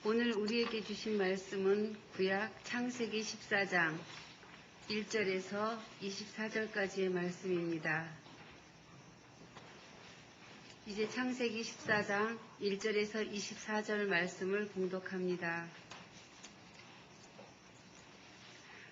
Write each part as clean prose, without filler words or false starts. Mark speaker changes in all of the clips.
Speaker 1: 오늘 우리에게 주신 말씀은 구약 창세기 14장 1절에서 24절까지의 말씀입니다. 이제 창세기 14장 1절에서 24절 말씀을 봉독합니다.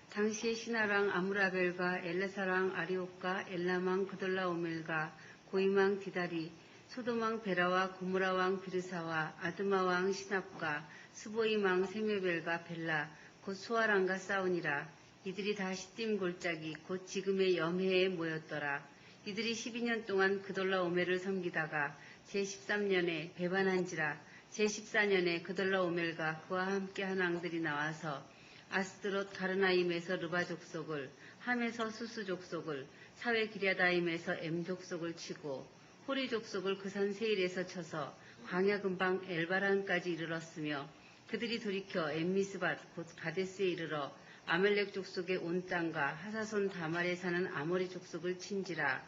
Speaker 1: 당시에 시나랑 아므라벨과 엘레사랑 아리옥과 엘람왕 그돌라오멜과 고임왕 디다리, 소돔왕 베라와 고모라왕 비르사와 아드마왕 시납과 스보임왕 세메벨과 벨라 곧 소아랑과 싸우니라. 이들이 다 시딤 골짜기 곧 지금의 염해에 모였더라. 이들이 12년 동안 그돌라오멜을 섬기다가 제13년에 배반한지라. 제14년에 그돌라오멜과 그와 함께한 왕들이 나와서 아스드롯 가르나임에서 르바 족속을, 함에서 수스 족속을, 사웨 기랴다임에서 엠 족속을 치고 호리 족속을 그 산 세일에서 쳐서 광야 근방 엘바란까지 이르렀으며, 그들이 돌이켜 엠미스밭 곧 가데스에 이르러 아멜렉 족속의 온 땅과 하사손 다말에 사는 아모리 족속을 친지라.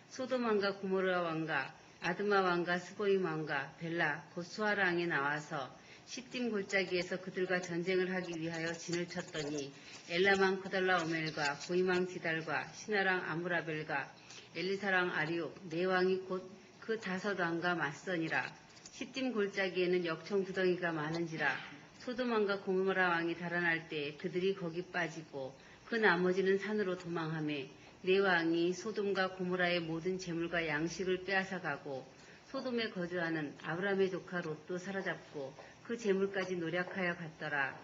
Speaker 1: 소돔 왕과 고모라 왕과 아드마 왕과 스보임 왕과 벨라 곧 수아라 왕에 나와서 시딤 골짜기에서 그들과 전쟁을 하기 위하여 진을 쳤더니 엘람왕 그돌라오멜과 고임왕 디달과 시나랑 아므라벨과 엘리사랑 아리옥 네 왕이 곧 그 다섯 왕과 맞서니라. 시딤 골짜기에는 역청 구덩이가 많은지라. 소돔 왕과 고모라 왕이 달아날 때 그들이 거기 빠지고 그 나머지는 산으로 도망하매 네 왕이 소돔과 고모라의 모든 재물과 양식을 빼앗아가고 소돔에 거주하는 아브람의 조카 롯도 사로잡고 그 재물까지 노략하여 갔더라.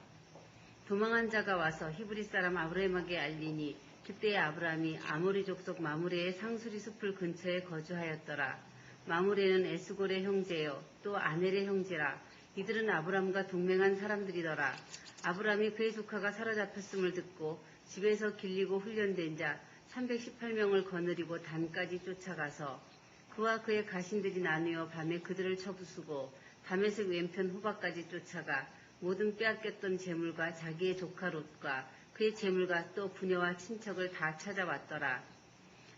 Speaker 1: 도망한 자가 와서 히브리 사람 아브라함에게 알리니 그때 아브람이 아모리 족속 마므레의 상수리 숲을 근처에 거주하였더라. 마므레는 에스골의 형제요 또 아넬의 형제라. 이들은 아브람과 동맹한 사람들이더라. 아브람이 그의 조카가 사로잡혔음을 듣고 집에서 길리고 훈련된 자 318명을 거느리고 단까지 쫓아가서 그와 그의 가신들이 나뉘어 밤에 그들을 쳐부수고 다메섹 왼편 호박까지 쫓아가 모든 빼앗겼던 재물과 자기의 조카 롯과 그의 재물과 또 부녀와 친척을 다 찾아왔더라.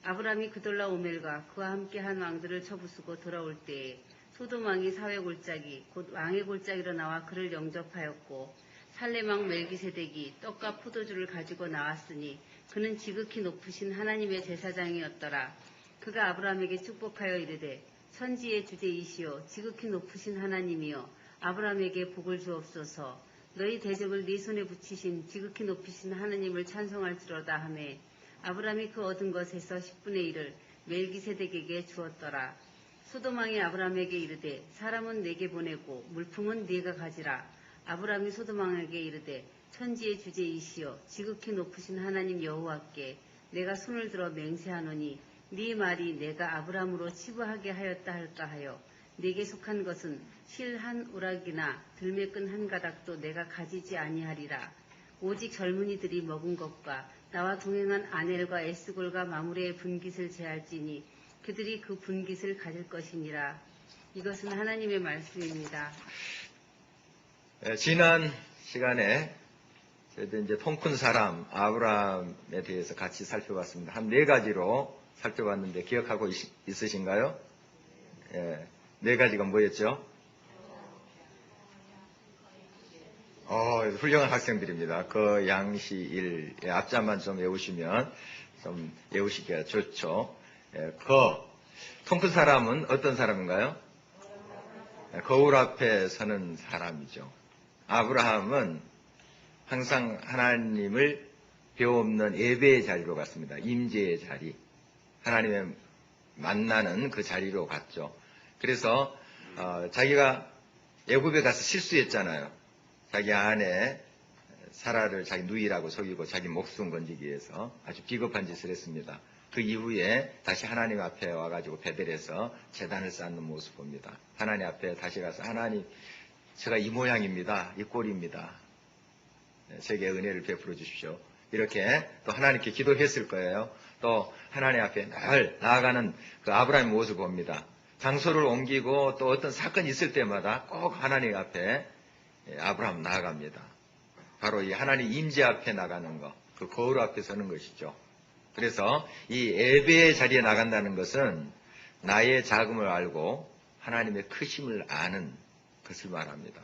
Speaker 1: 아브람이 그돌라오멜과 그와 함께한 왕들을 쳐부수고 돌아올 때에 소돔 왕이 사회 골짜기 곧 왕의 골짜기로 나와 그를 영접하였고, 살렘 왕 멜기세덱이 떡과 포도주를 가지고 나왔으니 그는 지극히 높으신 하나님의 제사장이었더라. 그가 아브람에게 축복하여 이르되 천지의 주제이시오 지극히 높으신 하나님이여 아브람에게 복을 주옵소서. 너희 대적을 네 손에 붙이신 지극히 높으신 하나님을 찬송할지로다 하매 아브람이 그 얻은 것에서 10분의 1을 멜기세덱에게 주었더라. 소돔 왕이 아브람에게 이르되 사람은 내게 보내고 물품은 네가 가지라. 아브람이 소돔 왕에게 이르되 천지의 주제이시여 지극히 높으신 하나님 여호와께 내가 손을 들어 맹세하노니 네 말이 내가 아브람으로 치부하게 하였다 할까 하여 네게 속한 것은 실 한 우락이나 들매끈 한 가닥도 내가 가지지 아니하리라. 오직 젊은이들이 먹은 것과 나와 동행한 아넬과 에스골과 마므레의 분깃을 제할지니 그들이 그 분깃을 가질 것이니라. 이것은 하나님의 말씀입니다.
Speaker 2: 지난 시간에 저희도 이제 통 큰 사람 아브라함에 대해서 같이 살펴봤습니다. 한 네 가지로 살펴봤는데 기억하고 있으신가요? 네 가지가 뭐였죠? 훌륭한 학생들입니다. 그 양시 1 앞자만 좀 외우시면 좀 외우시기가 좋죠. 통 큰 사람은 어떤 사람인가요? 거울 앞에 서는 사람이죠. 아브라함은 항상 하나님을 배움는 예배의 자리로 갔습니다. 임재의 자리, 하나님의 만나는 그 자리로 갔죠. 그래서 자기가 애굽에 가서 실수했잖아요. 자기 아내 사라를 자기 누이라고 속이고 자기 목숨 건지기 위해서 아주 비겁한 짓을 했습니다. 그 이후에 다시 하나님 앞에 와가지고 베델에서 제단을 쌓는 모습 봅니다. 하나님 앞에 다시 가서 하나님 제가 이 모양입니다. 이 꼴입니다. 제게 은혜를 베풀어 주십시오. 이렇게 또 하나님께 기도했을 거예요. 또 하나님 앞에 늘 나아가는 그 아브라함의 모습을 봅니다. 장소를 옮기고 또 어떤 사건이 있을 때마다 꼭 하나님 앞에 아브라함 나아갑니다. 바로 이 하나님 임재 앞에 나가는 것, 그 거울 앞에 서는 것이죠. 그래서 이 예배의 자리에 나간다는 것은 나의 작음을 알고 하나님의 크심을 아는 것을 말합니다.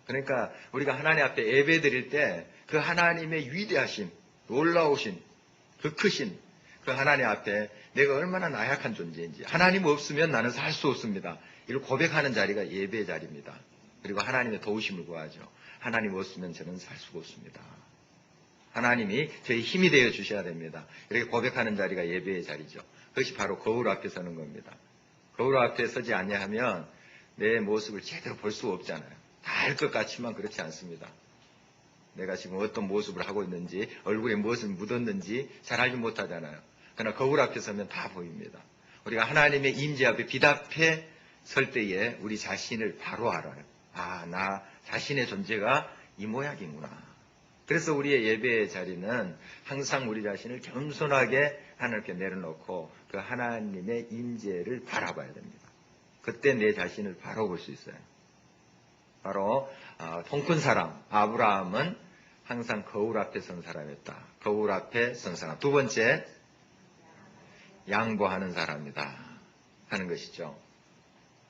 Speaker 2: 그러니까 우리가 하나님 앞에 예배 드릴 때 그 하나님의 위대하심, 놀라우신, 그 크신 그 하나님 앞에 내가 얼마나 나약한 존재인지, 하나님 없으면 나는 살 수 없습니다, 이걸 고백하는 자리가 예배의 자리입니다. 그리고 하나님의 도우심을 구하죠. 하나님 없으면 저는 살 수가 없습니다. 하나님이 저희 힘이 되어 주셔야 됩니다. 이렇게 고백하는 자리가 예배의 자리죠. 그것이 바로 거울 앞에 서는 겁니다. 거울 앞에 서지 아니하면 내 모습을 제대로 볼 수 없잖아요. 다 알 것 같지만 그렇지 않습니다. 내가 지금 어떤 모습을 하고 있는지, 얼굴에 무엇을 묻었는지 잘 알지 못하잖아요. 그러나 거울 앞에 서면 다 보입니다. 우리가 하나님의 임재 앞에 빛 앞에 설 때에 우리 자신을 바로 알아요. 아, 나 자신의 존재가 이 모양이구나. 그래서 우리의 예배의 자리는 항상 우리 자신을 겸손하게 하나님께 내려놓고 그 하나님의 임재를 바라봐야 됩니다. 그때 내 자신을 바로 볼 수 있어요. 바로 통큰 사람 아브라함은 항상 거울 앞에 선 사람이었다. 거울 앞에 선 사람. 두 번째, 양보하는 사람이다 하는 것이죠.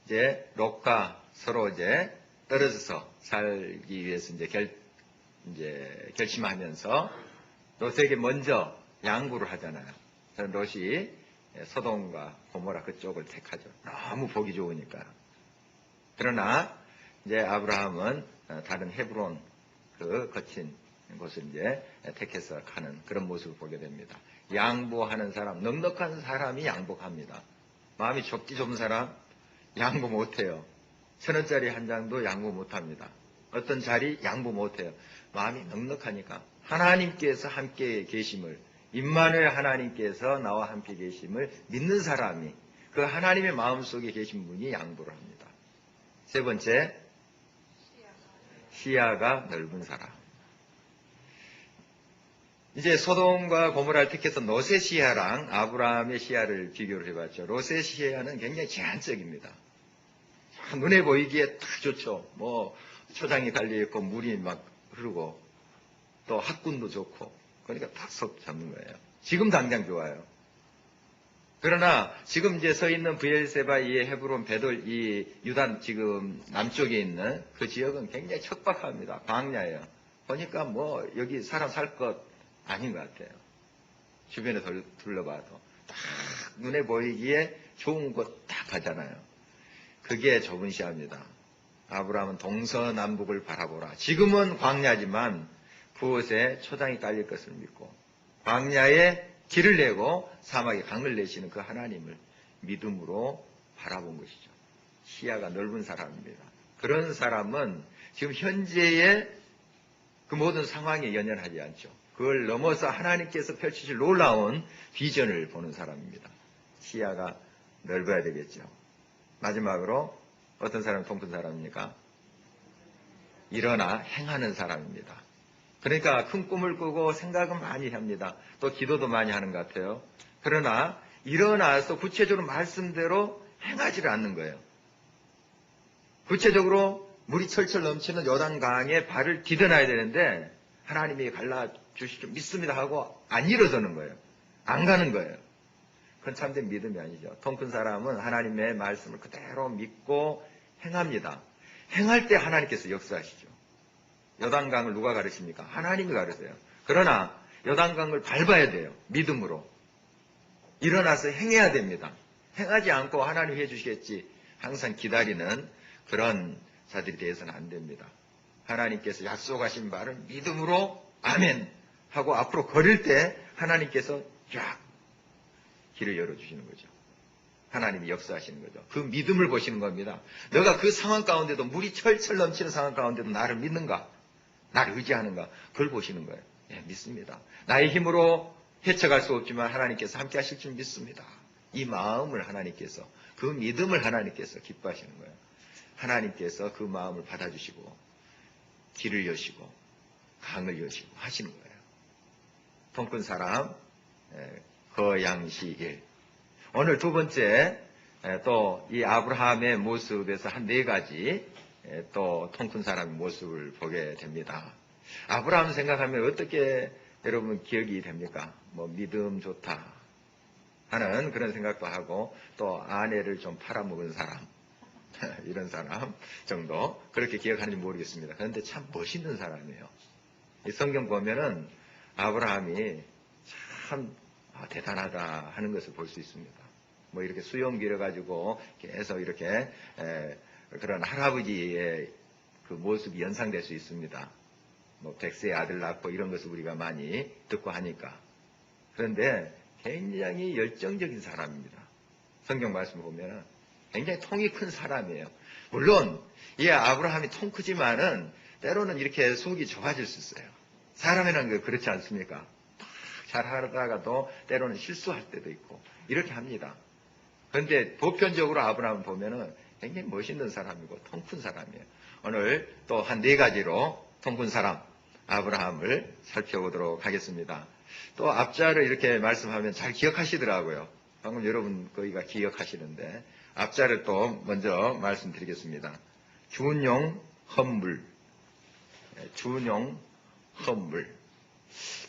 Speaker 2: 이제 롯과 서로 이제 떨어져서 살기 위해서 이제 결심하면서 롯에게 먼저 양보를 하잖아요. 저는 롯이 소돔과 고모라 그쪽을 택하죠. 너무 보기 좋으니까. 그러나 이제 아브라함은 다른 헤브론 그 거친 곳을 이제 택해서 가는 그런 모습을 보게 됩니다. 양보하는 사람, 넉넉한 사람이 양보합니다. 마음이 좁기 좁은 사람 양보 못해요. 1,000원짜리 한 장도 양보 못합니다. 어떤 자리 양보 못해요. 마음이 넉넉하니까. 하나님께서 함께 계심을, 임마누엘 하나님께서 나와 함께 계심을 믿는 사람이, 그 하나님의 마음속에 계신 분이 양보를 합니다. 세 번째, 시야가 넓은 사람. 이제 소돔과 고모라를 택해서 롯의 시야랑 아브라함의 시야를 비교를 해봤죠. 롯의 시야는 굉장히 제한적입니다. 눈에 보이기에 딱 좋죠. 뭐 초장이 달려있고 물이 막 흐르고 또 학군도 좋고, 그러니까 딱 속 잡는 거예요. 지금 당장 좋아요. 그러나 지금 이제 서 있는 브엘세바, 이 헤브론, 베돌, 이 유단 지금 남쪽에 있는 그 지역은 굉장히 척박합니다. 광야예요. 보니까 뭐 여기 사람 살 것 아닌 것 같아요. 주변에 둘러봐도 딱 눈에 보이기에 좋은 곳 딱 가잖아요. 그게 좁은 시야입니다. 아브라함은 동서남북을 바라보라. 지금은 광야지만 그곳에 초장이 깔릴 것을 믿고 광야에 길을 내고 사막에 강을 내시는 그 하나님을 믿음으로 바라본 것이죠. 시야가 넓은 사람입니다. 그런 사람은 지금 현재의 그 모든 상황에 연연하지 않죠. 그걸 넘어서 하나님께서 펼치실 놀라운 비전을 보는 사람입니다. 시야가 넓어야 되겠죠. 마지막으로 어떤 사람이 통큰 사람입니까? 일어나 행하는 사람입니다. 그러니까 큰 꿈을 꾸고 생각은 많이 합니다. 또 기도도 많이 하는 것 같아요. 그러나 일어나서 구체적으로 말씀대로 행하지를 않는 거예요. 구체적으로 물이 철철 넘치는 요단강에 발을 디뎌놔야 되는데 하나님이 갈라주실 줄 믿습니다 하고 안 일어서는 거예요. 안 가는 거예요. 그건 참된 믿음이 아니죠. 통큰 사람은 하나님의 말씀을 그대로 믿고 행합니다. 행할 때 하나님께서 역사하시죠. 요단강을 누가 가르칩니까? 하나님이 가르쳐요. 그러나 요단강을 밟아야 돼요. 믿음으로. 일어나서 행해야 됩니다. 행하지 않고 하나님 해주시겠지 항상 기다리는 그런 자들이 되어서는 안 됩니다. 하나님께서 약속하신 말을 믿음으로 아멘 하고 앞으로 걸을 때 하나님께서 쫙 길을 열어주시는 거죠. 하나님이 역사하시는 거죠. 그 믿음을 보시는 겁니다. 너가 그 상황 가운데도, 물이 철철 넘치는 상황 가운데도 나를 믿는가? 나를 의지하는가? 그걸 보시는 거예요. 예, 믿습니다. 나의 힘으로 헤쳐갈 수 없지만 하나님께서 함께 하실 줄 믿습니다. 이 마음을 하나님께서, 그 믿음을 하나님께서 기뻐하시는 거예요. 하나님께서 그 마음을 받아주시고 길을 여시고 강을 여시고 하시는 거예요. 통큰 사람 거양시 1. 오늘 두 번째 또 이 아브라함의 모습에서 한 네 가지 또 통큰 사람의 모습을 보게 됩니다. 아브라함 생각하면 어떻게 여러분 기억이 됩니까? 뭐 믿음 좋다 하는 그런 생각도 하고, 또 아내를 좀 팔아먹은 사람, 이런 사람 정도 그렇게 기억하는지 모르겠습니다. 그런데 참 멋있는 사람이에요. 이 성경 보면은 아브라함이 참 대단하다 하는 것을 볼 수 있습니다. 뭐 이렇게 수염 길어가지고 계속 이렇게 그런 할아버지의 그 모습이 연상될 수 있습니다. 뭐 100세의 아들 낳고 이런 것을 우리가 많이 듣고 하니까. 그런데 굉장히 열정적인 사람입니다. 성경 말씀 보면 굉장히 통이 큰 사람이에요. 물론 이 아브라함이 통 크지만은 때로는 이렇게 속이 좁아질 수 있어요. 사람이라는 게 그렇지 않습니까? 잘 하다가도 때로는 실수할 때도 있고 이렇게 합니다. 그런데 보편적으로 아브라함을 보면은 굉장히 멋있는 사람이고 통 큰 사람이에요. 오늘 또 한 4가지로 통 큰 사람 아브라함을 살펴보도록 하겠습니다. 또 앞자를 이렇게 말씀하면 잘 기억하시더라고요. 방금 여러분 거기가 기억하시는데 앞자를 또 먼저 말씀드리겠습니다. 준용 헌물. 준용 헌물.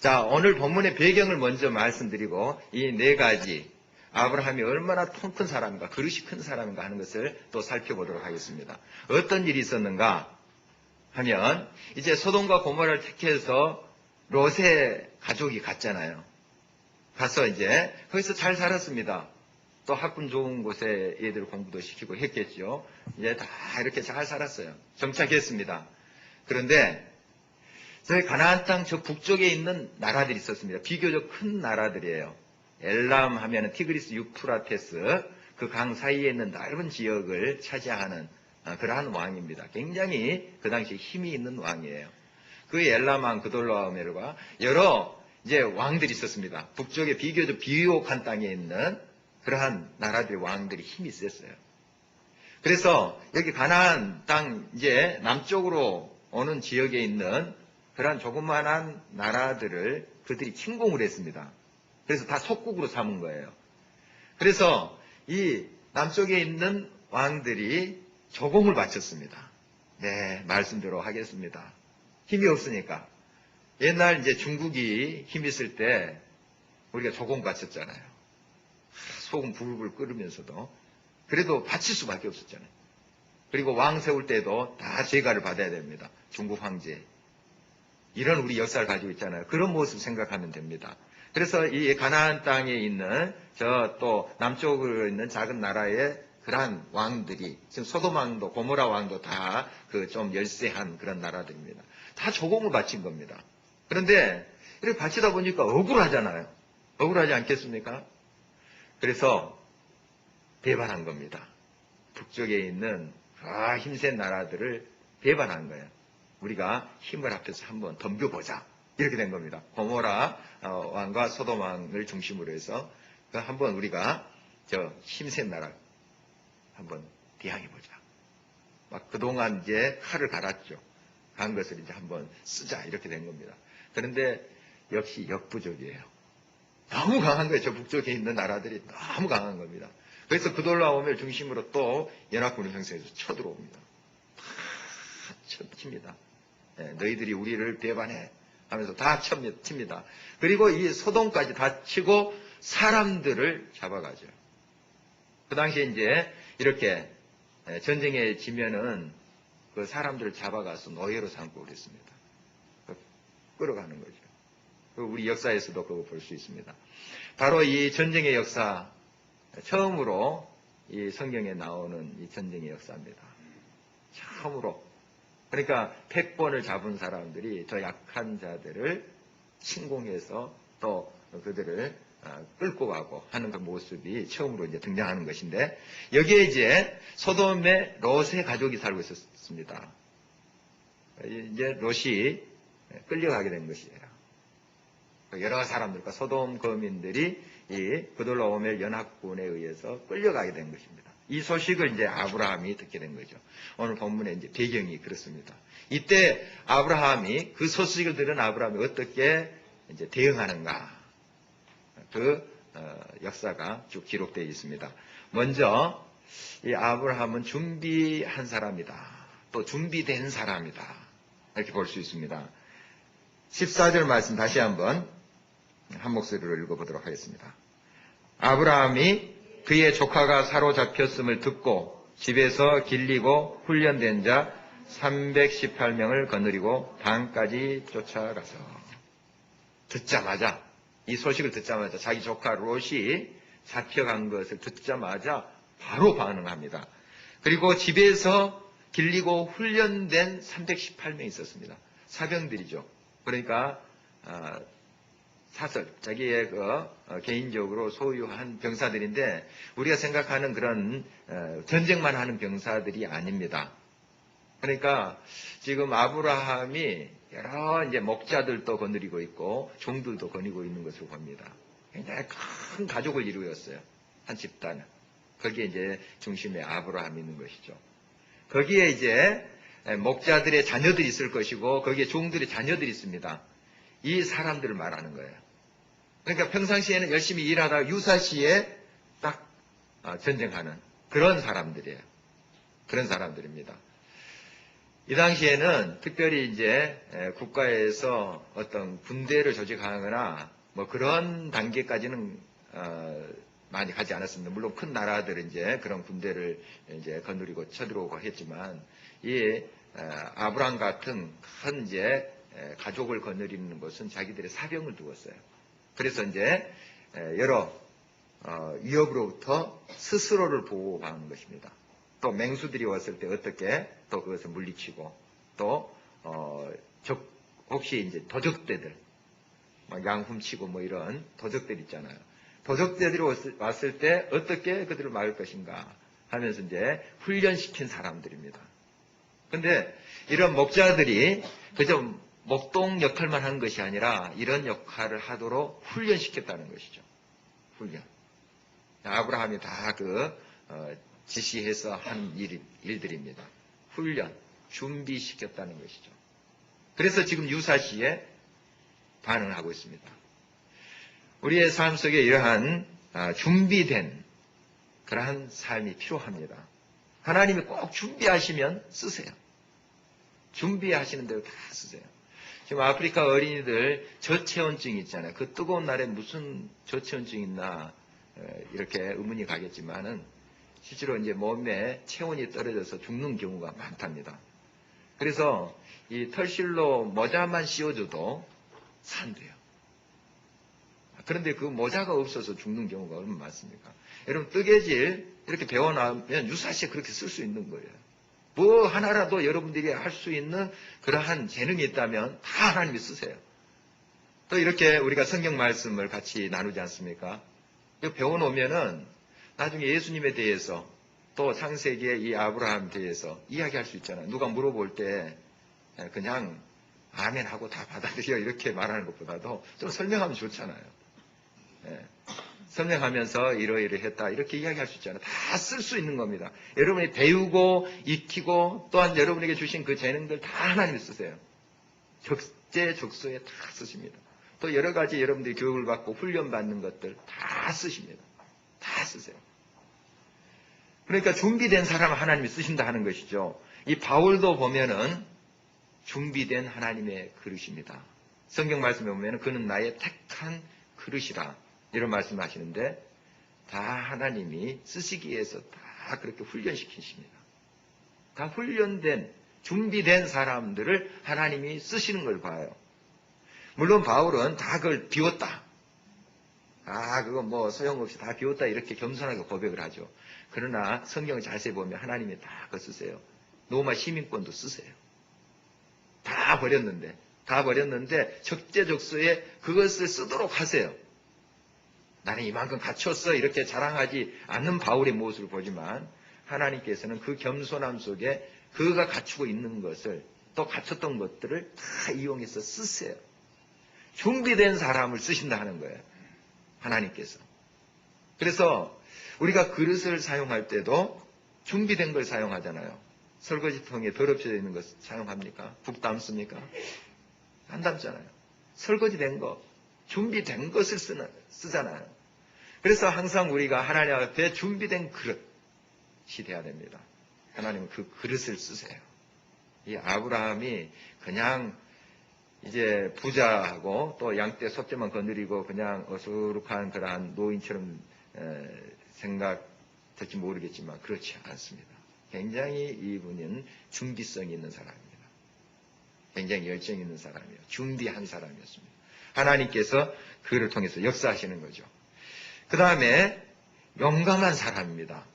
Speaker 2: 자, 오늘 본문의 배경을 먼저 말씀드리고 이 4가지 아브라함이 얼마나 통 큰 사람인가, 그릇이 큰 사람인가 하는 것을 또 살펴보도록 하겠습니다. 어떤 일이 있었는가 하면 이제 소돔과 고모라를 택해서 롯의 가족이 갔잖아요. 가서 이제 거기서 잘 살았습니다. 또 학군 좋은 곳에 애들 공부도 시키고 했겠죠. 이제 다 이렇게 잘 살았어요. 정착했습니다. 그런데 저희 가나안 땅 저 북쪽에 있는 나라들이 있었습니다. 비교적 큰 나라들이에요. 엘람 하면은 티그리스 유프라테스 그 강 사이에 있는 넓은 지역을 차지하는 그러한 왕입니다. 굉장히 그 당시 힘이 있는 왕이에요. 그 엘람 왕 그돌라오멜과 여러 이제 왕들이 있었습니다. 북쪽에 비교적 비옥한 땅에 있는 그러한 나라들의 왕들이 힘이 셌어요. 그래서 여기 가나안 땅 이제 남쪽으로 오는 지역에 있는 그러한 조그만한 나라들을 그들이 침공을 했습니다. 그래서 다 속국으로 삼은 거예요. 그래서 이 남쪽에 있는 왕들이 조공을 바쳤습니다. 네, 말씀대로 하겠습니다. 힘이 없으니까. 옛날 이제 중국이 힘 있을 때 우리가 조공 바쳤잖아요. 소금 불불 끓으면서도. 그래도 바칠 수밖에 없었잖아요. 그리고 왕 세울 때도 다 제가를 받아야 됩니다. 중국 황제. 이런 우리 역사를 가지고 있잖아요. 그런 모습 생각하면 됩니다. 그래서 이 가나안 땅에 있는 저 또 남쪽으로 있는 작은 나라의 그러한 왕들이 지금 소돔 왕도 고모라 왕도 다 그 좀 열세한 그런 나라들입니다. 다 조공을 바친 겁니다. 그런데 이렇게 바치다 보니까 억울하잖아요. 억울하지 않겠습니까? 그래서 배반한 겁니다. 북쪽에 있는 힘센 나라들을 배반한 거예요. 우리가 힘을 합해서 한번 덤벼보자. 이렇게 된 겁니다. 고모라 왕과 소돔 왕을 중심으로 해서 한번 우리가 저 힘센 나라 한번 대항해보자. 막 그동안 이제 칼을 갈았죠. 간 것을 이제 한번 쓰자. 이렇게 된 겁니다. 그런데 역시 역부족이에요. 너무 강한 거예요. 저 북쪽에 있는 나라들이 너무 강한 겁니다. 그래서 그돌라오멜 중심으로 또 연합군을 형성해서 쳐들어옵니다. 다 칩니다. 네, 너희들이 우리를 배반해 하면서 다 칩니다. 그리고 이 소돔까지 다 치고 사람들을 잡아가죠. 그 당시에 이제 이렇게 전쟁에 지면은 그 사람들을 잡아가서 노예로 삼고 그랬습니다. 끌어가는 거죠. 우리 역사에서도 그거 볼 수 있습니다. 바로 이 전쟁의 역사, 처음으로 이 성경에 나오는 이 전쟁의 역사입니다. 처음으로. 그러니까 패권을 잡은 사람들이 더 약한 자들을 침공해서 또 그들을 끌고 가고 하는 그 모습이 처음으로 이제 등장하는 것인데, 여기에 이제 소돔에 롯의 가족이 살고 있었습니다. 이제 롯이 끌려가게 된 것이에요. 여러 사람들과 소돔 거민들이 이 그돌라오멜 연합군에 의해서 끌려가게 된 것입니다. 이 소식을 이제 아브라함이 듣게 된 거죠. 오늘 본문의 이제 배경이 그렇습니다. 이때 아브라함이 그 소식을 들은 아브라함이 어떻게 이제 대응하는가, 그 역사가 쭉 기록되어 있습니다. 먼저 이 아브라함은 준비한 사람이다. 또 준비된 사람이다. 이렇게 볼 수 있습니다. 14절 말씀 다시 한번 한 목소리로 읽어보도록 하겠습니다. 아브라함이 그의 조카가 사로잡혔음을 듣고 집에서 길리고 훈련된 자 318명을 거느리고 방까지 쫓아가서 듣자마자 이 소식을 듣자마자 자기 조카 롯이 잡혀간 것을 듣자마자 바로 반응합니다. 그리고 집에서 길리고 훈련된 318명이 있었습니다. 사병들이죠. 그러니까 사설, 자기의 개인적으로 소유한 병사들인데 우리가 생각하는 그런 전쟁만 하는 병사들이 아닙니다. 그러니까 지금 아브라함이 여러 이제 목자들도 거느리고 있고 종들도 거느리고 있는 것을 봅니다. 굉장히 큰 가족을 이루었어요. 한 집단을. 거기에 이제 중심에 아브라함이 있는 것이죠. 거기에 이제 목자들의 자녀들이 있을 것이고 거기에 종들의 자녀들이 있습니다. 이 사람들을 말하는 거예요. 그러니까 평상시에는 열심히 일하다가 유사시에 딱 전쟁하는 그런 사람들이에요. 그런 사람들입니다. 이 당시에는 특별히 이제 국가에서 어떤 군대를 조직하거나 뭐 그런 단계까지는 많이 가지 않았습니다. 물론 큰 나라들은 이제 그런 군대를 이제 거느리고 쳐들어오고 했지만 이 아브람 같은 큰 이제 가족을 거느리는 것은 자기들의 사병을 두었어요. 그래서 이제 여러 위협으로부터 스스로를 보호하는 것입니다. 또 맹수들이 왔을 때 어떻게 또 그것을 물리치고 또 혹시 이제 도적대들 양 훔치고 뭐 이런 도적들 있잖아요. 도적대들이 왔을 때 어떻게 그들을 막을 것인가 하면서 이제 훈련시킨 사람들입니다. 근데 이런 목자들이 그저 목동 역할만 하는 것이 아니라 이런 역할을 하도록 훈련시켰다는 것이죠. 훈련. 아브라함이 다 지시해서 한 일들입니다. 훈련, 준비시켰다는 것이죠. 그래서 지금 유사시에 반응을 하고 있습니다. 우리의 삶 속에 이러한 준비된 그러한 삶이 필요합니다. 하나님이 꼭 준비하시면 쓰세요. 준비하시는 대로 다 쓰세요. 지금 아프리카 어린이들 저체온증 있잖아요. 그 뜨거운 날에 무슨 저체온증 있나 이렇게 의문이 가겠지만은 실제로 이제 몸에 체온이 떨어져서 죽는 경우가 많답니다. 그래서 이 털실로 모자만 씌워줘도 산대요. 그런데 그 모자가 없어서 죽는 경우가 얼마나 많습니까? 여러분 뜨개질 이렇게 배워나면 유사시에 그렇게 쓸 수 있는 거예요. 뭐 하나라도 여러분들이 할 수 있는 그러한 재능이 있다면 다 하나님이 쓰세요. 또 이렇게 우리가 성경 말씀을 같이 나누지 않습니까? 배워놓으면은 나중에 예수님에 대해서 또 창세기의 이 아브라함에 대해서 이야기할 수 있잖아요. 누가 물어볼 때 그냥 아멘 하고 다 받아들여 이렇게 말하는 것보다도 좀 설명하면 좋잖아요. 설명하면서 이러이러했다 이렇게 이야기할 수 있잖아요. 다 쓸 수 있는 겁니다. 여러분이 배우고 익히고 또한 여러분에게 주신 그 재능들 다 하나님이 쓰세요. 적재적소에 다 쓰십니다. 또 여러 가지 여러분들이 교육을 받고 훈련받는 것들 다 쓰십니다. 다 쓰세요. 그러니까 준비된 사람 하나님이 쓰신다 하는 것이죠. 이 바울도 보면은 준비된 하나님의 그릇입니다. 성경 말씀에 보면은 그는 나의 택한 그릇이라 이런 말씀을 하시는데 다 하나님이 쓰시기 위해서 다 그렇게 훈련시키십니다. 다 훈련된 준비된 사람들을 하나님이 쓰시는 걸 봐요. 물론 바울은 다 그걸 비웠다. 그거 뭐 소용없이 다 비웠다 이렇게 겸손하게 고백을 하죠. 그러나 성경을 자세히 보면 하나님이 다 그거 쓰세요. 로마 시민권도 쓰세요. 다 버렸는데 적재적소에 그것을 쓰도록 하세요. 나는 이만큼 갖췄어 이렇게 자랑하지 않는 바울의 모습을 보지만 하나님께서는 그 겸손함 속에 그가 갖추고 있는 것을 또 갖췄던 것들을 다 이용해서 쓰세요. 준비된 사람을 쓰신다 하는 거예요. 하나님께서. 그래서 우리가 그릇을 사용할 때도 준비된 걸 사용하잖아요. 설거지통에 더럽혀져 있는 것 사용합니까? 국 담습니까? 안 담잖아요. 설거지된 거, 준비된 것을 쓰잖아요. 그래서 항상 우리가 하나님 앞에 준비된 그릇이 돼야 됩니다. 하나님은 그 그릇을 쓰세요. 이 아브라함이 그냥 이제 부자하고 또 양떼 소떼만 거느리고 그냥 어수룩한 그러한 노인처럼 생각될지 모르겠지만 그렇지 않습니다. 굉장히 이분은 준비성이 있는 사람입니다. 굉장히 열정 있는 사람이에요. 준비한 사람이었습니다. 하나님께서 그를 통해서 역사하시는 거죠. 그 다음에 용감한 사람입니다.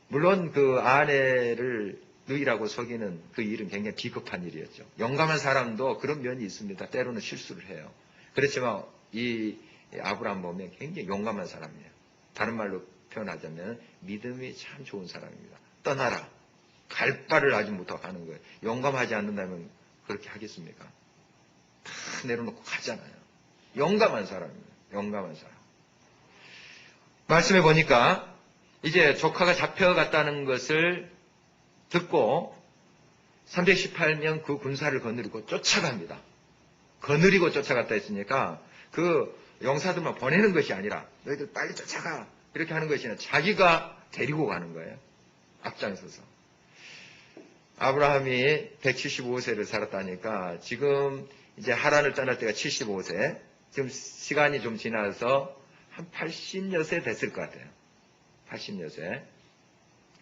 Speaker 2: 물론 그 아내를 누이라고 속이는 그 일은 굉장히 비겁한 일이었죠. 용감한 사람도 그런 면이 있습니다. 때로는 실수를 해요. 그렇지만 이 아브라함 보면 굉장히 용감한 사람이에요. 다른 말로 표현하자면 믿음이 참 좋은 사람입니다. 떠나라. 갈 바를 아직 못하고 가는 거예요. 용감하지 않는다면 그렇게 하겠습니까? 다 내려놓고 가잖아요. 용감한 사람입니다. 용감한 사람. 말씀해 보니까 이제 조카가 잡혀갔다는 것을 듣고 318명 그 군사를 거느리고 쫓아갑니다. 거느리고 쫓아갔다 했으니까 그 용사들만 보내는 것이 아니라 너희들 빨리 쫓아가 이렇게 하는 것이 아니라 자기가 데리고 가는 거예요. 앞장서서. 아브라함이 175세를 살았다니까 지금 이제 하란을 떠날 때가 75세, 지금 시간이 좀 지나서 한 80여 세 됐을 것 같아요. 80여 세.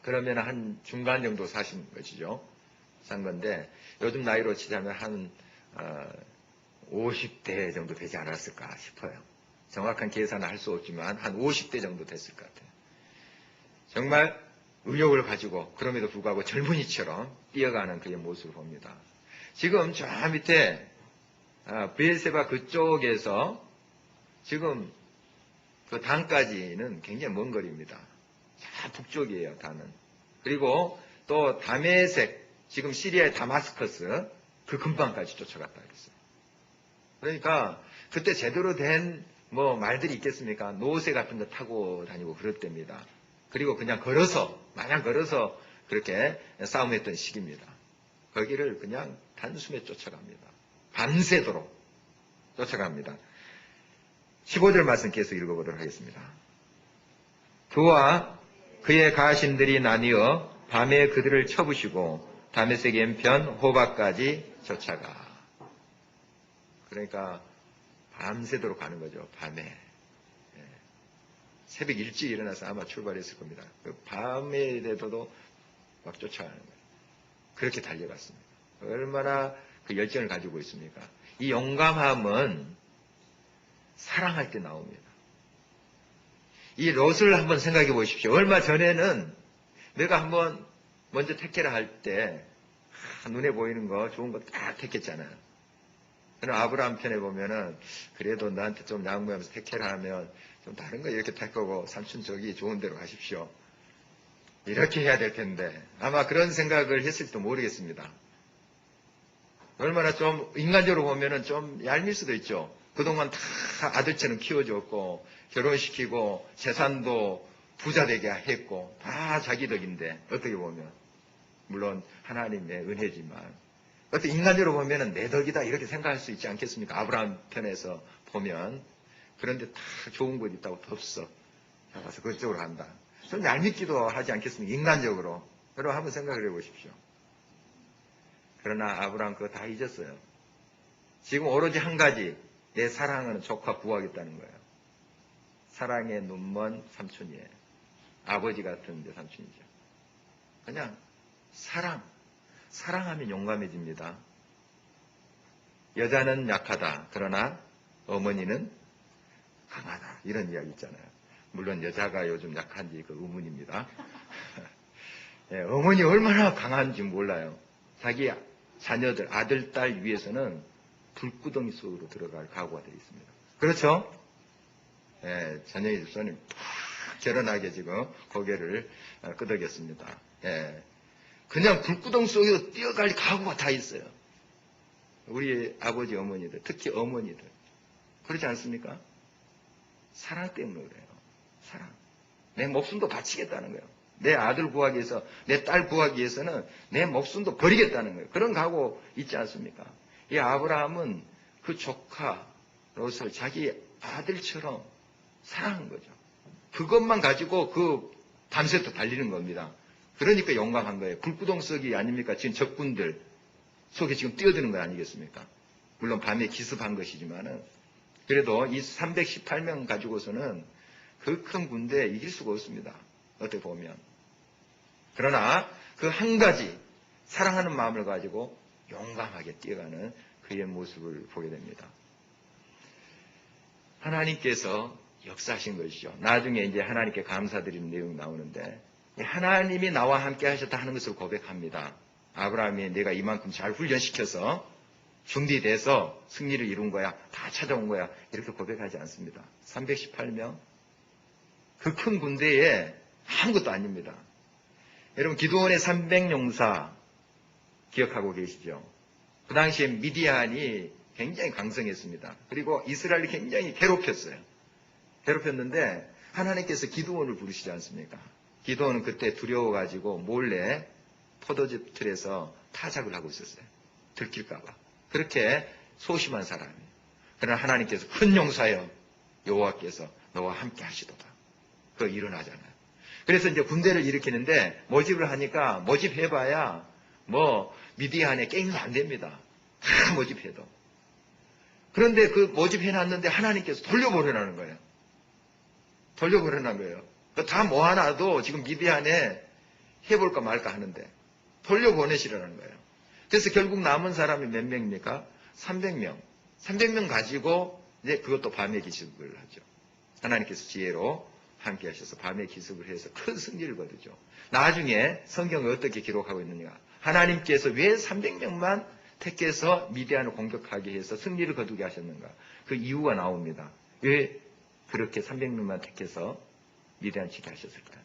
Speaker 2: 그러면 한 중간 정도 사신 것이죠. 산 건데 요즘 나이로 치자면 한 50대 정도 되지 않았을까 싶어요. 정확한 계산은 할 수 없지만 한 50대 정도 됐을 것 같아요. 정말 의욕을 가지고 그럼에도 불구하고 젊은이처럼 뛰어가는 그의 모습을 봅니다. 지금 저 밑에 브엘세바 그쪽에서 지금 그 단까지는 굉장히 먼 거리입니다. 자 북쪽이에요, 단은. 그리고 또 다메섹, 지금 시리아의 다마스커스 그 근방까지 쫓아갔다 그랬어요. 그러니까 그때 제대로 된 뭐 말들이 있겠습니까? 노새 같은 거 타고 다니고 그랬답니다. 그리고 그냥 걸어서, 마냥 걸어서 그렇게 싸움했던 시기입니다. 거기를 그냥 단숨에 쫓아갑니다. 밤새도록 쫓아갑니다. 15절 말씀 계속 읽어보도록 하겠습니다. 그와 그의 가신들이 나뉘어 밤에 그들을 쳐부시고 다메섹 왼편 호바까지 쫓아가. 그러니까 밤새도록 가는 거죠. 밤에. 새벽 일찍 일어나서 아마 출발했을 겁니다. 그 밤에라도 막 쫓아가는 거예요. 그렇게 달려갔습니다. 얼마나 그 열정을 가지고 있습니까? 이 용감함은 사랑할 때 나옵니다. 이 롯을 한번 생각해 보십시오. 얼마 전에는 내가 한번 먼저 택해라 할 때 눈에 보이는 거 좋은 거 딱 택했잖아요. 그럼 아브라함 편에 보면은 그래도 나한테 좀 양보하면서 택해라 하면 좀 다른 거 이렇게 택하고 삼촌 저기 좋은 데로 가십시오. 이렇게 해야 될 텐데 아마 그런 생각을 했을지도 모르겠습니다. 얼마나 좀 인간적으로 보면은 좀 얄밀 수도 있죠. 그동안 다 아들처럼 키워줬고 결혼시키고 재산도 부자 되게 했고 다 자기 덕인데 어떻게 보면 물론 하나님의 은혜지만 어떻게 인간적으로 보면은 내 덕이다 이렇게 생각할 수 있지 않겠습니까? 아브라함 편에서 보면 그런데 다 좋은 곳 있다고 덥석 잡아서 그쪽으로 간다. 좀 얄밉기도 하지 않겠습니까? 인간적으로. 여러분 한번 생각을 해보십시오. 그러나 아브라함 그거 다 잊었어요. 지금 오로지 한 가지 내 사랑하는 조카 구하겠다는 거예요. 사랑의 눈먼 삼촌이에요. 아버지 같은 내 삼촌이죠. 그냥 사랑하면 용감해집니다. 여자는 약하다. 그러나 어머니는 강하다. 이런 이야기 있잖아요. 물론 여자가 요즘 약한지 그 의문입니다. 네, 어머니 얼마나 강한지 몰라요. 자기 자녀들, 아들, 딸 위해서는 불구덩이 속으로 들어갈 각오가 되어 있습니다. 그렇죠? 네, 자녀의 손이 팍 결연하게 지금 고개를 끄덕였습니다. 네, 그냥 불구덩이 속으로 뛰어갈 각오가 다 있어요. 우리 아버지, 어머니들, 특히 어머니들. 그렇지 않습니까? 사랑 때문에 그래요. 사랑. 내 목숨도 바치겠다는 거예요. 내 아들 구하기 위해서, 내 딸 구하기 위해서는 내 목숨도 버리겠다는 거예요. 그런 각오 있지 않습니까? 이 아브라함은 그 조카 롯을 자기 아들처럼 사랑한 거죠. 그것만 가지고 그 밤새도 달리는 겁니다. 그러니까 용감한 거예요. 불구덩 속이 아닙니까? 지금 적군들 속에 지금 뛰어드는 거 아니겠습니까? 물론 밤에 기습한 것이지만은 그래도 이 318명 가지고서는 그 큰 군대에 이길 수가 없습니다. 어떻게 보면. 그러나 그 한 가지 사랑하는 마음을 가지고 용감하게 뛰어가는 그의 모습을 보게 됩니다. 하나님께서 역사하신 것이죠. 나중에 이제 하나님께 감사드리는 내용이 나오는데 하나님이 나와 함께 하셨다 하는 것을 고백합니다. 아브라함이 내가 이만큼 잘 훈련시켜서 준비돼서 승리를 이룬 거야. 다 찾아온 거야. 이렇게 고백하지 않습니다. 318명. 그 큰 군대에 아무것도 아닙니다. 여러분 기드온의 300용사 기억하고 계시죠? 그 당시에 미디안이 굉장히 강성했습니다. 그리고 이스라엘을 굉장히 괴롭혔어요. 괴롭혔는데 하나님께서 기드온을 부르시지 않습니까? 기드온은 그때 두려워가지고 몰래 포도즙 틀에서 타작을 하고 있었어요. 들킬까 봐. 그렇게 소심한 사람이에요. 그러나 하나님께서 큰 용사여 여호와께서 너와 함께 하시도다. 그거 일어나잖아요. 그래서 이제 군대를 일으키는데 모집을 하니까 모집해봐야 뭐 미디안에 게임도 안 됩니다. 다 모집해도. 그런데 그 모집해놨는데 하나님께서 돌려보내라는 거예요. 돌려보내라는 거예요. 다 모아놔도 지금 미디안에 해볼까 말까 하는데 돌려보내시라는 거예요. 그래서 결국 남은 사람이 몇 명입니까? 300명. 300명 가지고 이제 그것도 밤에 기습을 하죠. 하나님께서 지혜로 함께 하셔서 밤에 기습을 해서 큰 승리를 거두죠. 나중에 성경을 어떻게 기록하고 있느냐. 하나님께서 왜 300명만 택해서 미디안을 공격하게 해서 승리를 거두게 하셨는가. 그 이유가 나옵니다. 왜 그렇게 300명만 택해서 미디안 치게 하셨을까요?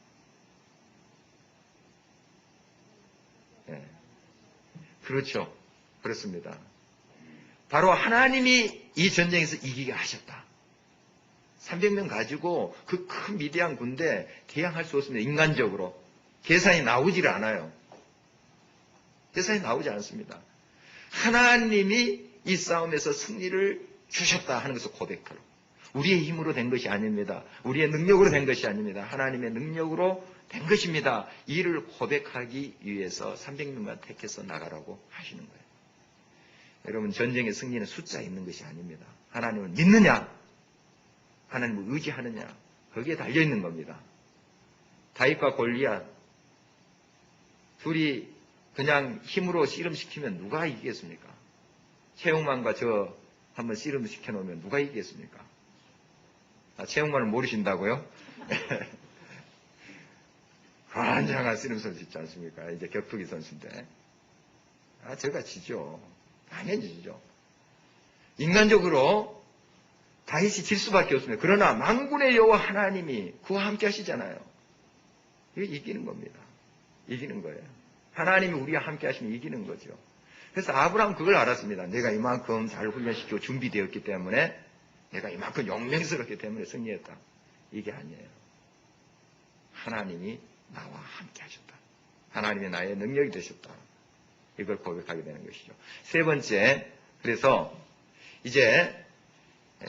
Speaker 2: 네. 그렇죠. 그렇습니다. 바로 하나님이 이 전쟁에서 이기게 하셨다. 300명 가지고 그 큰 미디안 군대 대항할 수 없습니다. 인간적으로. 계산이 나오질 않아요. 계산이 나오지 않습니다. 하나님이 이 싸움에서 승리를 주셨다 하는 것을 고백하고 우리의 힘으로 된 것이 아닙니다. 우리의 능력으로 된 것이 아닙니다. 하나님의 능력으로 된 것입니다. 이를 고백하기 위해서 300명만 택해서 나가라고 하시는 거예요. 여러분 전쟁의 승리는 숫자에 있는 것이 아닙니다. 하나님을 믿느냐 하나님을 의지하느냐 거기에 달려있는 겁니다. 다윗과 골리앗 둘이 그냥 힘으로 씨름시키면 누가 이기겠습니까? 최홍만과 저 한번 씨름시켜 놓으면 누가 이기겠습니까? 최홍만을 모르신다고요? 환장한 씨름 선수 있지 않습니까? 이제 격투기 선수인데 저가 지죠. 당연히 지죠. 인간적으로 다윗이 질 수밖에 없습니다. 그러나 만군의 여호와 하나님이 그와 함께 하시잖아요. 이거 이기는 겁니다. 이기는 거예요. 하나님이 우리와 함께 하시면 이기는 거죠. 그래서 아브라함은 그걸 알았습니다. 내가 이만큼 잘 훈련시키고 준비되었기 때문에 내가 이만큼 용맹스럽기 때문에 승리했다. 이게 아니에요. 하나님이 나와 함께 하셨다. 하나님이 나의 능력이 되셨다. 이걸 고백하게 되는 것이죠. 세 번째, 그래서 이제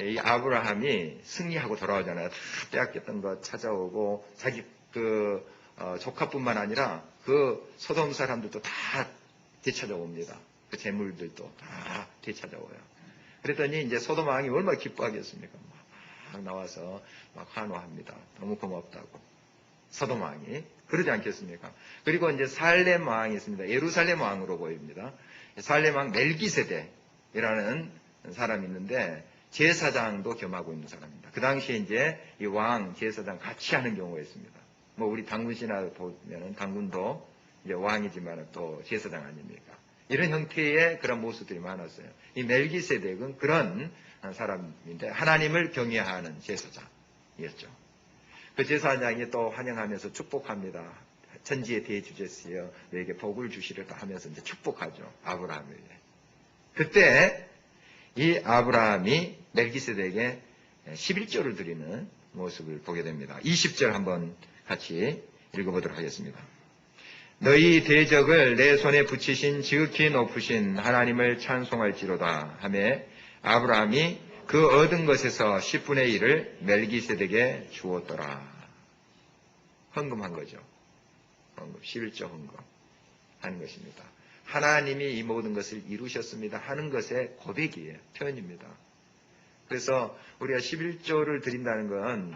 Speaker 2: 이 아브라함이 승리하고 돌아오잖아요. 다 빼앗겼던 거 찾아오고 자기 조카뿐만 아니라 그 소돔 사람들도 다 되찾아옵니다. 그 재물들도 다 되찾아와요. 그랬더니 이제 소돔 왕이 얼마나 기뻐하겠습니까? 막 나와서 막 환호합니다. 너무 고맙다고. 소돔 왕이. 그러지 않겠습니까? 그리고 이제 살렘 왕이 있습니다. 예루살렘 왕으로 보입니다. 살렘 왕 멜기세덱이라는 사람이 있는데 제사장도 겸하고 있는 사람입니다. 그 당시에 이제 이 왕, 제사장 같이 하는 경우가 있습니다. 뭐 우리 당군 신화 보면은 당군도 이제 왕이지만 또 제사장 아닙니까? 이런 형태의 그런 모습들이 많았어요. 이 멜기세덱은 그런 사람인데 하나님을 경외하는 제사장이었죠. 그 제사장이 또 환영하면서 축복합니다. 천지의 대주제시여 너에게 복을 주시리라 하면서 이제 축복하죠. 아브라함에게. 그때 이 아브라함이 멜기세덱에게 11조를 드리는 모습을 보게 됩니다. 20절 한번 같이 읽어보도록 하겠습니다. 너희 대적을 내 손에 붙이신 지극히 높으신 하나님을 찬송할지로다 하며 아브라함이 그 얻은 것에서 10분의 1을 멜기세덱에게 주었더라. 헌금한 거죠. 헌금, 11조 헌금 하는 것입니다. 하나님이 이 모든 것을 이루셨습니다 하는 것의 고백이에요. 표현입니다. 그래서 우리가 11조를 드린다는 건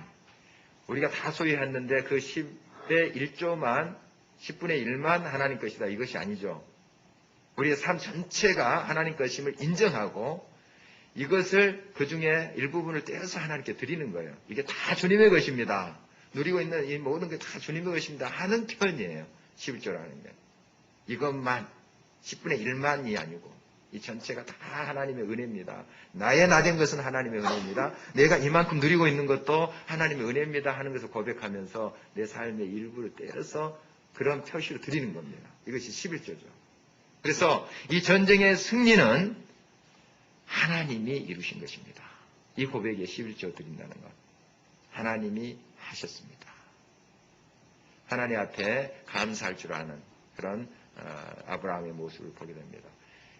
Speaker 2: 우리가 다 소유했는데 그 10의 1조만 10분의 1만 하나님 것이다. 이것이 아니죠. 우리의 삶 전체가 하나님 것임을 인정하고 이것을 그 중에 일부분을 떼어서 하나님께 드리는 거예요. 이게 다 주님의 것입니다. 누리고 있는 이 모든 게 다 주님의 것입니다. 하는 편이에요. 11조라는 게. 이것만 10분의 1만이 아니고 이 전체가 다 하나님의 은혜입니다. 나의 나된 것은 하나님의 은혜입니다. 내가 이만큼 누리고 있는 것도 하나님의 은혜입니다 하는 것을 고백하면서 내 삶의 일부를 떼어서 그런 표시로 드리는 겁니다. 이것이 11조죠. 그래서 이 전쟁의 승리는 하나님이 이루신 것입니다. 이 고백에 11조 드린다는 것. 하나님이 하셨습니다. 하나님 앞에 감사할 줄 아는 그런 아브라함의 모습을 보게 됩니다.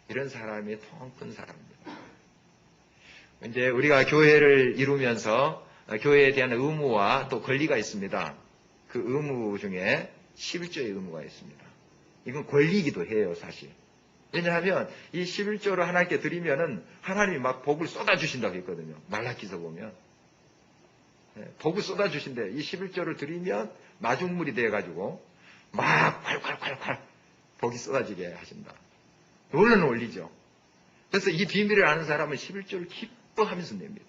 Speaker 2: 이런 사람이 통 큰 사람입니다. 이제 우리가 교회를 이루면서 교회에 대한 의무와 또 권리가 있습니다. 그 의무 중에 11조의 의무가 있습니다. 이건 권리이기도 해요, 사실. 왜냐하면 이 11조를 하나님께 드리면은 하나님이 막 복을 쏟아주신다고 했거든요. 말라기서 보면. 복을 쏟아주신대. 이 11조를 드리면 마중물이 돼가지고 막 콸콸콸콸 복이 쏟아지게 하신다. 놀라는 원리죠. 그래서 이 비밀을 아는 사람은 11조를 기뻐하면서 냅니다.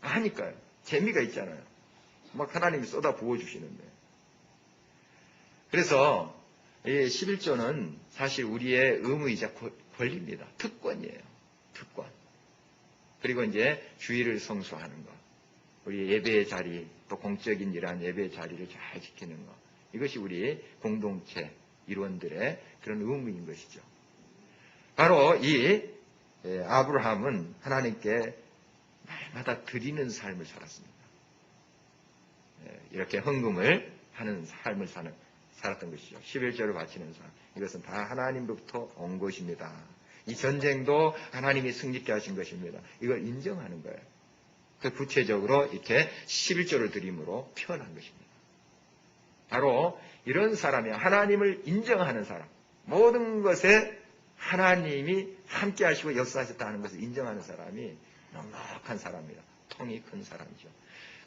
Speaker 2: 하니까요. 재미가 있잖아요. 막 하나님이 쏟아 부어주시는데. 그래서 이 11조는 사실 우리의 의무이자 권리입니다. 특권이에요. 특권. 그리고 이제 주의를 성수하는 것. 우리 예배의 자리, 또 공적인 이러한 예배의 자리를 잘 지키는 것. 이것이 우리 공동체 일원들의 그런 의무인 것이죠. 바로 이 아브라함은 하나님께 날마다 드리는 삶을 살았습니다. 이렇게 헌금을 하는 삶을 살았던 것이죠. 11조를 바치는 삶. 이것은 다 하나님으로부터 온 것입니다. 이 전쟁도 하나님이 승리케 하신 것입니다. 이걸 인정하는 거예요. 그 구체적으로 이렇게 11조를 드림으로 표현한 것입니다. 바로 이런 사람이 하나님을 인정하는 사람. 모든 것에 하나님이 함께 하시고 역사하셨다는 것을 인정하는 사람이 넉넉한 사람이다. 통이 큰 사람이죠.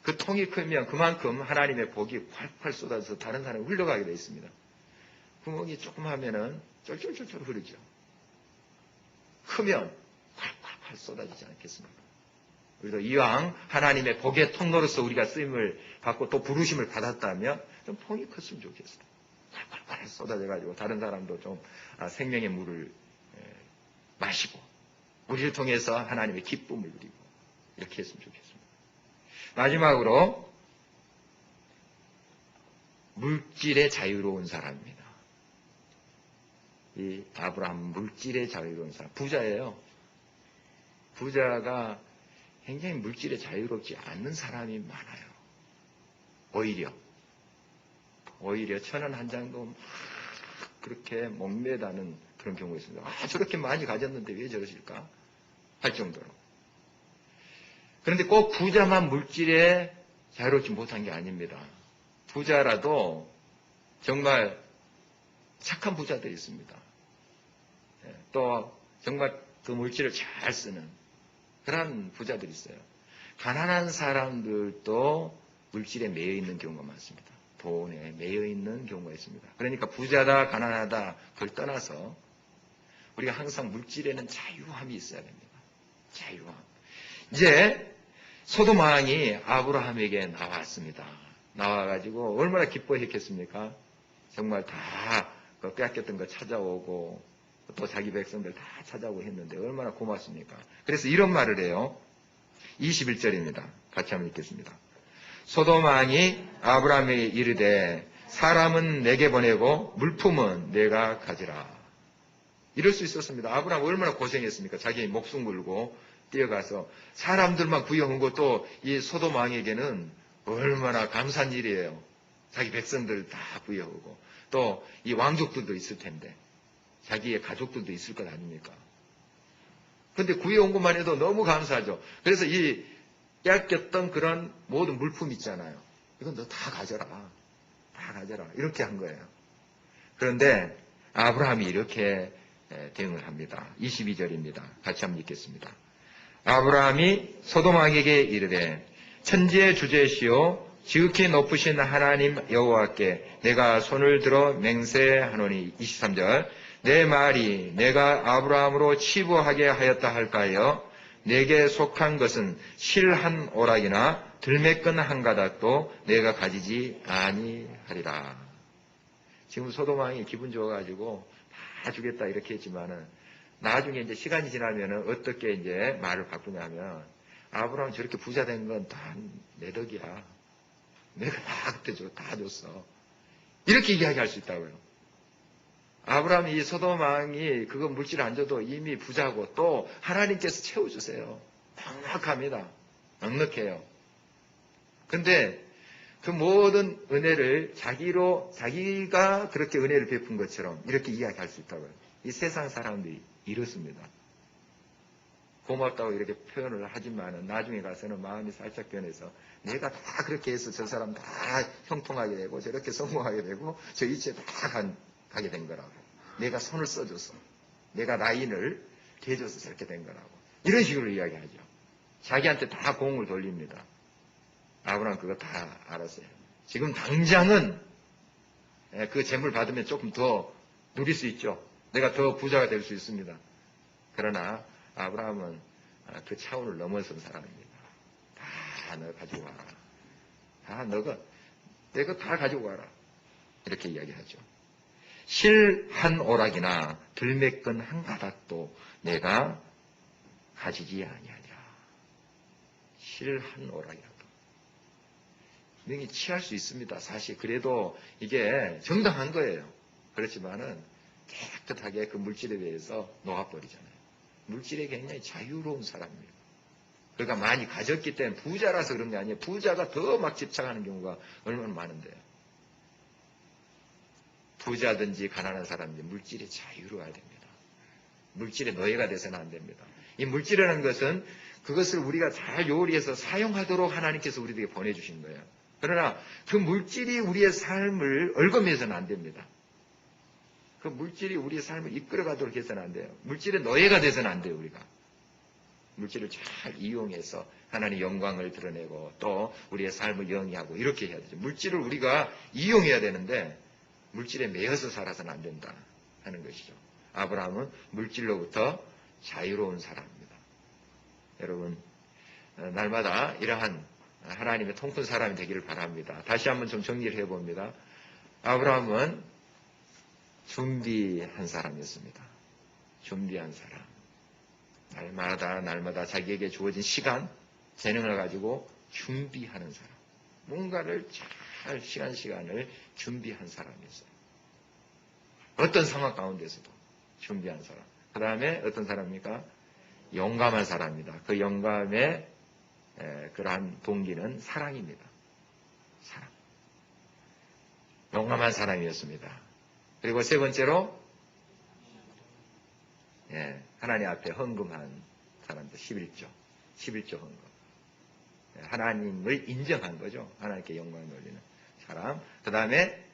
Speaker 2: 그 통이 크면 그만큼 하나님의 복이 콸콸 쏟아져서 다른 사람이 흘러가게 되어 있습니다. 구멍이 조금 하면은 쫄쫄쫄쫄 흐르죠. 크면 콸콸콸 쏟아지지 않겠습니까? 우리도 이왕 하나님의 복의 통로로서 우리가 쓰임을 받고 또 부르심을 받았다면 좀 통이 컸으면 좋겠어요. 콸콸콸 쏟아져가지고 다른 사람도 좀 생명의 물을 마시고 우리를 통해서 하나님의 기쁨을 누리고 이렇게 했으면 좋겠습니다. 마지막으로 물질의 자유로운 사람입니다. 이 아브라함은 물질의 자유로운 사람. 부자예요. 부자가 굉장히 물질에 자유롭지 않는 사람이 많아요. 오히려 1,000원 한 장도 막 그렇게 목매다는 그런 경우가 있습니다. 저렇게 많이 가졌는데 왜 저러실까? 할 정도로. 그런데 꼭 부자만 물질에 자유롭지 못한 게 아닙니다. 부자라도 정말 착한 부자들이 있습니다. 또 정말 그 물질을 잘 쓰는 그런 부자들이 있어요. 가난한 사람들도 물질에 매여 있는 경우가 많습니다. 돈에 매여 있는 경우가 있습니다. 그러니까 부자다 가난하다 그걸 떠나서 우리가 항상 물질에는 자유함이 있어야 됩니다. 자유함. 이제 소돔 왕이 아브라함에게 나왔습니다. 나와가지고 얼마나 기뻐했겠습니까? 정말 다 빼앗겼던 거 찾아오고 또 자기 백성들 다 찾아오고 했는데 얼마나 고맙습니까? 그래서 이런 말을 해요. 21절입니다. 같이 한번 읽겠습니다. 소돔 왕이 아브라함에게 이르되 사람은 내게 보내고 물품은 내가 가지라. 이럴 수 있었습니다. 아브라함 얼마나 고생했습니까? 자기 목숨 걸고 뛰어가서 사람들만 구해온 것도 이 소돔 왕에게는 얼마나 감사한 일이에요. 자기 백성들 다 구해오고 또 이 왕족들도 있을 텐데 자기의 가족들도 있을 것 아닙니까? 그런데 구해온 것만 해도 너무 감사하죠. 그래서 이 빼앗겼던 그런 모든 물품 있잖아요. 이건 너 다 가져라. 다 가져라. 이렇게 한 거예요. 그런데 아브라함이 이렇게 대응을 합니다. 22절입니다. 같이 한번 읽겠습니다. 아브라함이 소돔 왕에게 이르되 천지의 주제시오 지극히 높으신 하나님 여호와께 내가 손을 들어 맹세하노니 23절 내 말이 내가 아브라함으로 치부하게 하였다 할까요? 내게 속한 것은 실 한 오락이나 들매끈 한 가닥도 내가 가지지 아니하리라. 지금 소돔왕이 기분 좋아가지고 다 주겠다 이렇게 했지만은 나중에 이제 시간이 지나면은 어떻게 이제 말을 바꾸냐면 아브라함 저렇게 부자 된 건 다 내 덕이야. 내가 다 그때 다 줬어. 이렇게 이야기할 수 있다고요. 아브라함이 이 소돔왕이 그거 물질 안 줘도 이미 부자고 또 하나님께서 채워주세요. 넉넉합니다. 넉넉해요. 근데 그 모든 은혜를 자기가 그렇게 은혜를 베푼 것처럼 이렇게 이야기할 수 있다고요. 이 세상 사람들이 이렇습니다. 고맙다고 이렇게 표현을 하지만은 나중에 가서는 마음이 살짝 변해서 내가 다 그렇게 해서 저 사람 다 형통하게 되고 저렇게 성공하게 되고 저 이체 다 가게 된 거라고. 내가 손을 써줘서 내가 라인을 대줘서 저렇게 된 거라고. 이런 식으로 이야기하죠. 자기한테 다 공을 돌립니다. 아브라함 그거 다 알았어요. 지금 당장은 그 재물 받으면 조금 더 누릴 수 있죠. 내가 더 부자가 될 수 있습니다. 그러나 아브라함은 그 차원을 넘어선 사람입니다. 다 너 가지고 와라. 다 내가 다 가지고 와라. 이렇게 이야기하죠. 실 한 오락이나 들매끈 한 가닥도 내가 가지지 아니하리라. 실 한 오락이라도. 명이 취할 수 있습니다. 사실 그래도 이게 정당한 거예요. 그렇지만은 깨끗하게 그 물질에 대해서 녹아버리잖아요. 물질에 굉장히 자유로운 사람입니다. 그러니까 많이 가졌기 때문에 부자라서 그런 게 아니에요. 부자가 더 막 집착하는 경우가 얼마나 많은데요. 부자든지 가난한 사람인지 물질에 자유로워야 됩니다. 물질의 노예가 돼서는 안 됩니다. 이 물질이라는 것은 그것을 우리가 잘 요리해서 사용하도록 하나님께서 우리에게 보내주신 거예요. 그러나 그 물질이 우리의 삶을 얽어매서는 안 됩니다. 그 물질이 우리의 삶을 이끌어가도록 해서는 안 돼요. 물질의 노예가 돼서는 안 돼요, 우리가. 물질을 잘 이용해서 하나님의 영광을 드러내고 또 우리의 삶을 영위하고 이렇게 해야 되죠. 물질을 우리가 이용해야 되는데 물질에 매여서 살아서는 안 된다 하는 것이죠. 아브라함은 물질로부터 자유로운 사람입니다. 여러분, 날마다 이러한 하나님의 통큰 사람이 되기를 바랍니다. 다시 한번 좀 정리를 해봅니다. 아브라함은 준비한 사람이었습니다. 준비한 사람. 날마다 자기에게 주어진 시간, 재능을 가지고 준비하는 사람. 뭔가를 잘 시간을 준비한 사람이었어요. 어떤 상황 가운데서도 준비한 사람. 그 다음에 어떤 사람입니까? 용감한 사람입니다. 그 용감의 그러한 동기는 사랑입니다. 사랑. 용감한 사람이었습니다. 그리고 세 번째로 하나님 앞에 헌금한 사람들 11조 헌금. 하나님을 인정한 거죠. 하나님께 영광을 돌리는 사람. 그 다음에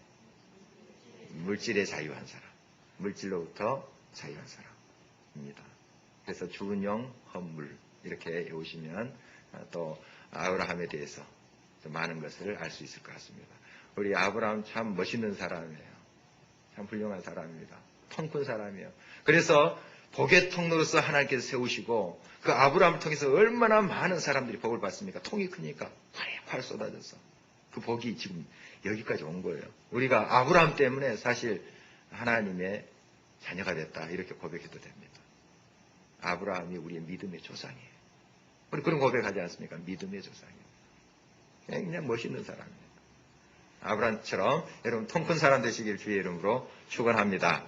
Speaker 2: 물질에 자유한 사람. 물질로부터 자유한 사람입니다. 그래서 죽은 영, 헌물 이렇게 외우시면 또 아브라함에 대해서 많은 것을 알 수 있을 것 같습니다. 우리 아브라함 참 멋있는 사람이에요. 참 훌륭한 사람입니다. 통큰 사람이에요. 그래서 복의 통로로서 하나님께서 세우시고 그 아브라함을 통해서 얼마나 많은 사람들이 복을 받습니까? 통이 크니까 활활 쏟아져서 그 복이 지금 여기까지 온 거예요. 우리가 아브라함 때문에 사실 하나님의 자녀가 됐다 이렇게 고백해도 됩니다. 아브라함이 우리의 믿음의 조상이에요. 우리 그런 고백하지 않습니까? 믿음의 조상이에요. 그냥 멋있는 사람이에요. 아브라함처럼 여러분 통큰 사람 되시길 주의 이름으로 축원합니다.